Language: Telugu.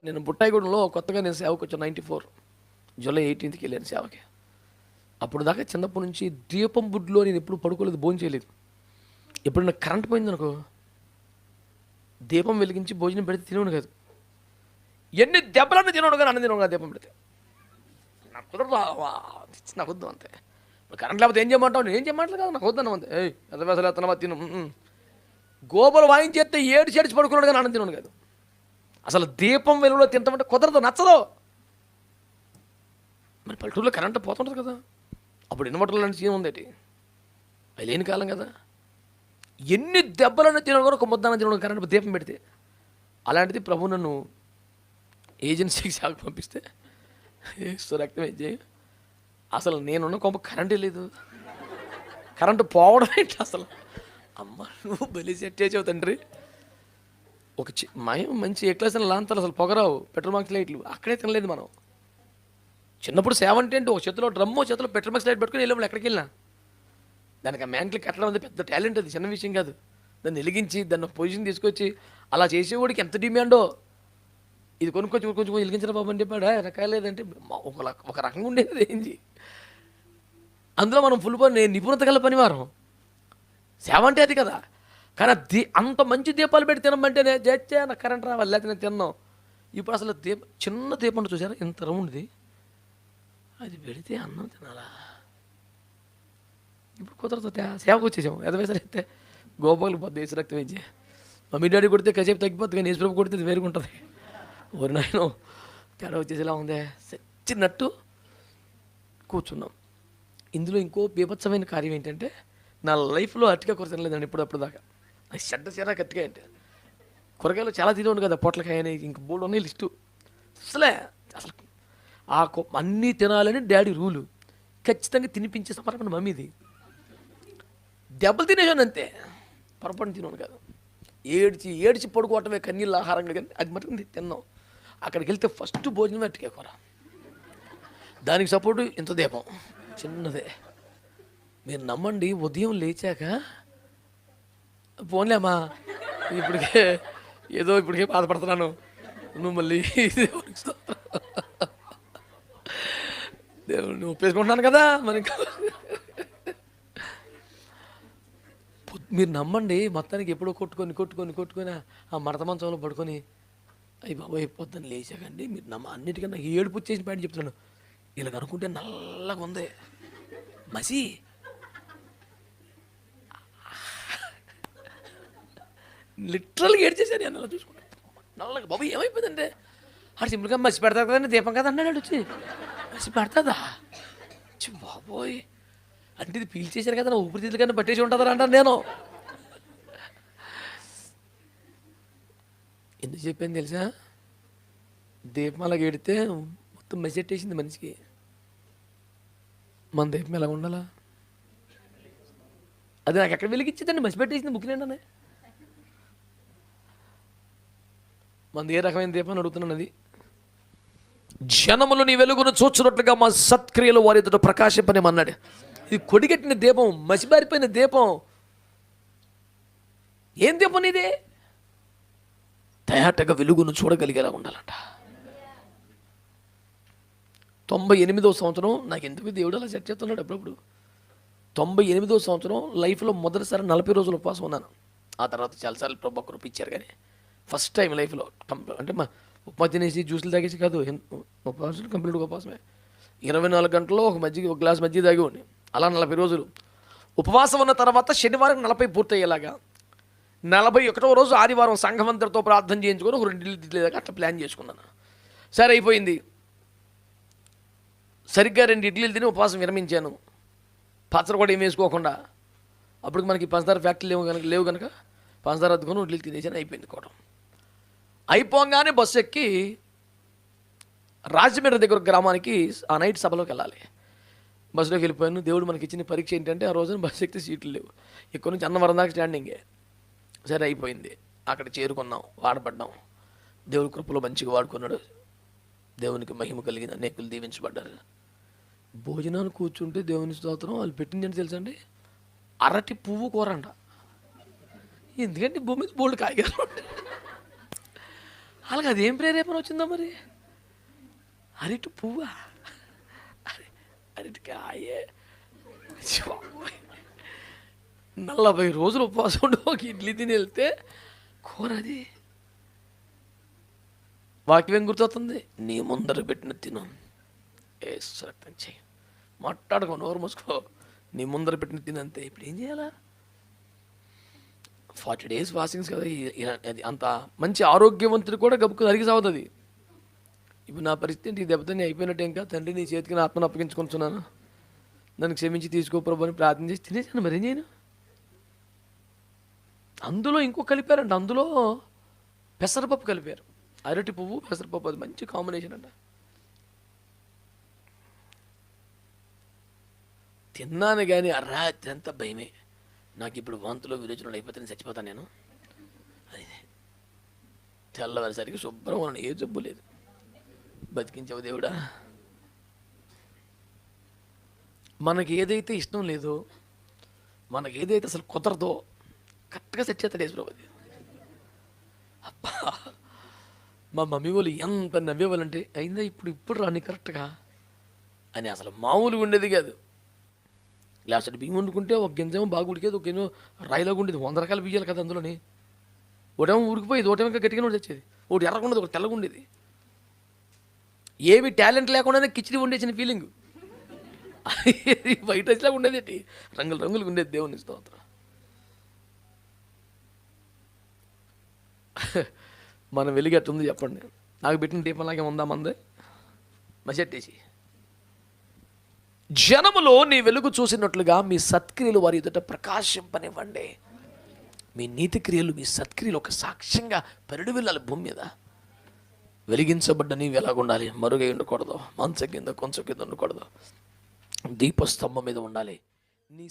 నేను బుట్టాయిగూడెంలో కొత్తగా నేను సేవకు వచ్చాను. 94 జూలై 18కి వెళ్ళాను సేవకి. అప్పుడు దాకా చిన్నప్పటి నుంచి దీపం బుడ్లో నేను ఎప్పుడు పడుకోలేదు, భోజనం చేయలేదు. ఎప్పుడైనా కరెంట్ పోయిందనుకో దీపం వెలిగించి భోజనం పెడితే తినేవాడు కాదు. ఎన్ని దెబ్బలన్నా తినవాడు కానీ అన్న తినవాడు కాదు దీపం పెడితే. నాకు కుదరదు, నాకు వద్దు అంతే. కరెంట్ లేకపోతే ఏం చేయమంటావు? నేను ఏం చేయమంటలేదు కదా, నాకు వద్దన్న అంతే. అసలు ఎత్తనవా తిను. గోబలు వాయించేస్తే ఏడ్చి పడుకున్నాడు కానీ అన్నం తినవాడు కాదు. అసలు దీపం వెలుగులో తింటామంటే కుదరదు, నచ్చదు. మరి పల్లెటూరులో కరెంట్ పోతుంటుంది కదా, అప్పుడు ఇన్వర్టర్లు లాంటి సీన్ ఉందేటి, అది లేని కాలం కదా. ఎన్ని దెబ్బలన్నా తినడం కూడా ఒక ముద్దన్న తినడం కరెంట్ దీపం పెడితే. అలాంటిది ప్రభు నన్ను ఏజెన్సీకి సాగు పంపిస్తే రక్తం చేయి. అసలు నేనున్న కొంప కరెంటే లేదు, కరెంటు పోవడం ఏంటి అసలు. అమ్మ నువ్వు బలి సెట్ చేసావు తండ్రి. ఒక మంచి ఏ క్లాస్ లాంతలు అసలు పొగరావు, పెట్రోల్ మార్క్స్ లైట్లు అక్కడే తినలేదు మనం. చిన్నప్పుడు 7 అంటే ఒక చేతిలో డ్రమ్ము, చేతిలో పెట్రోల్ మార్క్స్ లైట్ పెట్టుకుని వెళ్ళాము ఎక్కడికి వెళ్ళినా. దానికి ఆ మ్యాంట్లు కట్టడం అనేది పెద్ద టాలెంట్, అది చిన్న విషయం కాదు. దాన్ని వెలిగించి దాన్ని పొజిషన్ తీసుకొచ్చి అలా చేసేవాడికి ఎంత డిమాండో. ఇది కొనుక్కొచ్చి కొంచెం వెలిగించిన బాబు అని చెప్పాడు. రకాలేదంటే ఒక రకంగా ఉండేది ఏంటి. అందులో మనం ఫుల్ పని నిపుణత గల పనివారం. సేవ అంటే అది కదా. కానీ అంత మంచి దీపాలు పెట్టి తినమంటే నేను చేస్తే నాకు కరెంట్ రావాలి, లేకపోతే నేను తిన్నాం. ఇప్పుడు అసలు చిన్న దీపం చూసారా, ఇంత రౌండ్ది, అది పెడితే అన్నం తినాలా. ఇప్పుడు కుదరదు, సేవకు వచ్చేసాము. ఎదవేసరి అయితే గోపాలు పోద్ది వేసి రక్తం వేసి. మమ్మీ డాడీ కొడితే కాసేపు తగ్గిపోద్ది, కానీ యేసుప్రభు కొడితే అది వేరుగా ఉంటుంది. ఓరి నాయనో తేడా వచ్చేసేలా ఉందే. సచ్చినట్టు కూర్చున్నాం. ఇందులో ఇంకో బీభత్సమైన కార్యం ఏంటంటే, నా లైఫ్లో అట్టిగా కూర తినలేదండి ఇప్పుడు దాకా. అది చెడ్డ చీరా గట్టిగా అంటే కూరగాయలు చాలా తినేవాడు కదా, పొట్లకాయ అని ఇంక బోల్డ్ ఉన్నాయి లిస్టు. అసలు అన్నీ తినాలని డాడీ రూలు. ఖచ్చితంగా తినిపించే సమర్పణ మమ్మీది. దెబ్బలు తినేసాను అంతే, పొరపాటు తినను కాదు. ఏడ్చి పడుకోవటమే కన్నీళ్ళ ఆహారంగా, కానీ అది మటుకు తిన్నాం. అక్కడికి వెళ్తే ఫస్ట్ భోజనం అట్టికే కూర, దానికి సపోర్టు ఇంత దీపం చిన్నదే. మీరు నమ్మండి, ఉదయం లేచాక పోన్లేమ్మా ఇప్పటికే బాధపడుతున్నాను, నువ్వు మళ్ళీ దేవుడిని ఒప్పేసుకుంటున్నాను కదా మరి. మీరు నమ్మండి, మొత్తానికి ఎప్పుడో కొట్టుకొని ఆ మడత మంచంలో పడుకొని అయ్యి బాబు అయిపోద్దని లేచాకండి. మీరు అన్నిటికన్నా ఏడుపు వచ్చేసి బయట చెప్తున్నాను. ఇలా అనుకుంటే నల్లగా ఉంది మసి. లిటరల్గా ఏడ్చేసాను నేను అలా చూసుకుంటా. నల్లగా బాబు ఏమైపోయిందంటే, ఆడు సింపుల్గా మసి పెడతా కదండి, దీపం కదా అన్నాడు. వచ్చి మసి పెడతాదా బాబోయ్ అంటే ఇది పీల్చేశారు కదా, నా ఊపిరితిత్తుల కన్నా పట్టేసి ఉంటుందా అంటాను నేను. ఎందుకు చెప్పాను తెలుసా, దీపం అలాగ ఎడితే మొత్తం మెసెట్టేసింది మనిషికి. మన దీపం ఎలా ఉండాలా, అది నాకు ఎక్కడ వెలిగించిందండి, మసి పెట్టేసింది ముఖ్యండి. మనది ఏ రకమైన దీపం అని అడుగుతున్నాను. అది జనములు నీ వెలుగును చూచున్నట్లుగా మా సత్క్రియలు వారి ఎదుట ప్రకాశింపనేమన్నాడు. ఇది కొడిగట్టిన దీపం, మసిబారిపోయిన దీపం. ఏం దీపం ఇది? తయాటగా వెలుగును చూడగలిగేలా ఉండాలంట. 98వ సంవత్సరం నాకు ఎందుకు దేవుడు అలా సెట్ చేస్తున్నాడు అప్పుడప్పుడు. 98వ సంవత్సరం లైఫ్లో మొదటిసారి 40 రోజులు ఉపవాసం ఉన్నాను. ఆ తర్వాత చాలాసార్లు ప్రభు కృప ఇచ్చారు, కానీ ఫస్ట్ టైం లైఫ్లో అంటే మా ఉప్మా తినేసి జ్యూసులు తాగేసి కాదు, ఉపవాసం కంప్లీట్గా ఉపవాసమే. 24 గంటల్లో ఒక గ్లాస్ మజ్జిగ తాగి ఉండి అలా 40 రోజులు ఉపవాసం ఉన్న తర్వాత శనివారం 40 పూర్తయ్యేలాగా 41వ రోజు ఆదివారం సంఘం అందరితో ప్రార్థన చేయించుకొని ఒక 2 ఇడ్లీ దాకా అట్లా ప్లాన్ చేసుకున్నాను. సరే అయిపోయింది. సరిగ్గా 2 ఇడ్లీలు తిని ఉపవాసం విరమించాను, పచ్చడి కూడా ఏం వేసుకోకుండా. అప్పటికి మనకి పంచదార ఫ్యాక్టరీ లేవు కనుక పంచదార అద్దుకొని ఇడ్లీలు తినేసాను. అయిపోయింది కోవడం. అయిపోగానే బస్సు ఎక్కి రాజమండ్రి దగ్గర గ్రామానికి ఆ నైట్ సభలోకి వెళ్ళాలి. బస్సులోకి వెళ్ళిపోయాను. దేవుడు మనకి ఇచ్చిన పరీక్ష ఏంటంటే, ఆ రోజున బస్సు ఎక్కితే సీట్లు లేవు, ఇక్కడ నుంచి అన్నవరం దాకా స్టాండింగే. సరే అయిపోయింది, అక్కడ చేరుకున్నాం, వాడపడ్డాం. దేవుడి కృపలో మంచిగా వాడుకున్నాడు. దేవునికి మహిమ కలిగిన అనేకులు దీవించబడ్డారు. భోజనాలు కూర్చుంటే దేవుని స్తోత్రం, వాళ్ళు పెట్టింది తెలుసండి, అరటి పువ్వు కూర అంట. ఎందుకంటే భూమి మీద బోల్డ్ కాయగలరు. అలాగే అదేం ప్రేరేపణ వచ్చిందో మరి? అరటి పువ్వా? అరటికాయే? 40 రోజులు ఉపవాసం ఉండి ఒక ఇడ్లీ తిని వెళ్తే కూర అది. వాక్యం గుర్తవుతుంది, నీ ముందర పెట్టిన తిను, ఏ రక్తం చేయి, మాట్లాడుకో, నోరు మూసుకో, నీ ముందర పెట్టిన తినంతే. ఇప్పుడు ఏం చేయాలా? 40 days ఫాస్టింగ్స్ కదా, అది అంత మంచి ఆరోగ్యవంతుడు కూడా గబుక్కు అరిగి సాగుతుంది. ఇప్పుడు నా పరిస్థితి దెబ్బతో నేను అయిపోయినట్టు, ఇంకా తండ్రి నీ చేతికి నా ఆత్మను అప్పగించుకుంటున్నాను, నన్ను క్షమించి తీసుకో ప్రభు అని ప్రార్థన చేసి తినేసాను. మరేం చేయను? అందులో ఇంకో కలిపారంట, అందులో పెసరపప్పు కలిపారు. అరటి పువ్వు పెసరపప్పు, అది మంచి కాంబినేషన్ అంట. తిన్నాను కానీ రాత్రి అంతా భయమే, నాకు ఇప్పుడు వాంతులో విరోచనలు అయిపోతే నేను చచ్చిపోతాను నేను. అది తెల్లవారిసరికి శుభ్రం ఉన్నాను, ఏ జబ్బు లేదు. బతికించవు దేవుడా. మనకి ఏదైతే ఇష్టం లేదో, మనకి ఏదైతే అసలు కుదరదో కరెక్ట్గా సెట్ చేస్తాడు యేసుప్రభు. అబ్బా, మా మమ్మీ వాళ్ళు ఎంత నవ్వేవాళ్ళంటే, అయిందా ఇప్పుడు రాని కరెక్ట్గా అని. అసలు మామూలుగా ఉండేది కాదు. గ్లాస్ బియ్యం వండుకుంటే ఒక గింజేమో బాగా ఉడికేది, ఒక గింజ రాయిలాగా ఉండేది. 100 రకాల బియ్యాలు కదా అందులోని. ఒకటేమో ఉడికిపోయేది, ఒకటేమో ఇంకా గట్టిగా తెచ్చేది, ఒకటి ఎర్రగా ఉండేది, ఒకటి తెల్లగా ఉండేది. ఏమి టాలెంట్ లేకుండానే కిచిడి వండేసిన ఫీలింగ్. వైట్ రైస్లాగా ఉండేది, ఏంటి రంగులు రంగులుగా ఉండేది. దేవుని స్తోత్రం. మనం వెలిగట్టుంది చెప్పండి. నాకు పెట్టిన దీపంలాగే ఉందా మందే? మసెట్టేసి, జనములో నీ వెలుగు చూసినట్లుగా మీ సత్క్రియలు వారి ఎదుట ప్రకాశింపనివ్వండి. మీ నీతి క్రియలు, మీ సత్క్రియలు ఒక సాక్ష్యంగా పరిడి వెళ్ళాలి భూమి మీద. వెలిగించబడ్డ నీవు ఎలాగుండాలి? మరుగై ఉండకూడదు, మంచం కింద కొంచెం కింద ఉండకూడదు, దీపస్తంభం మీద ఉండాలి. నీ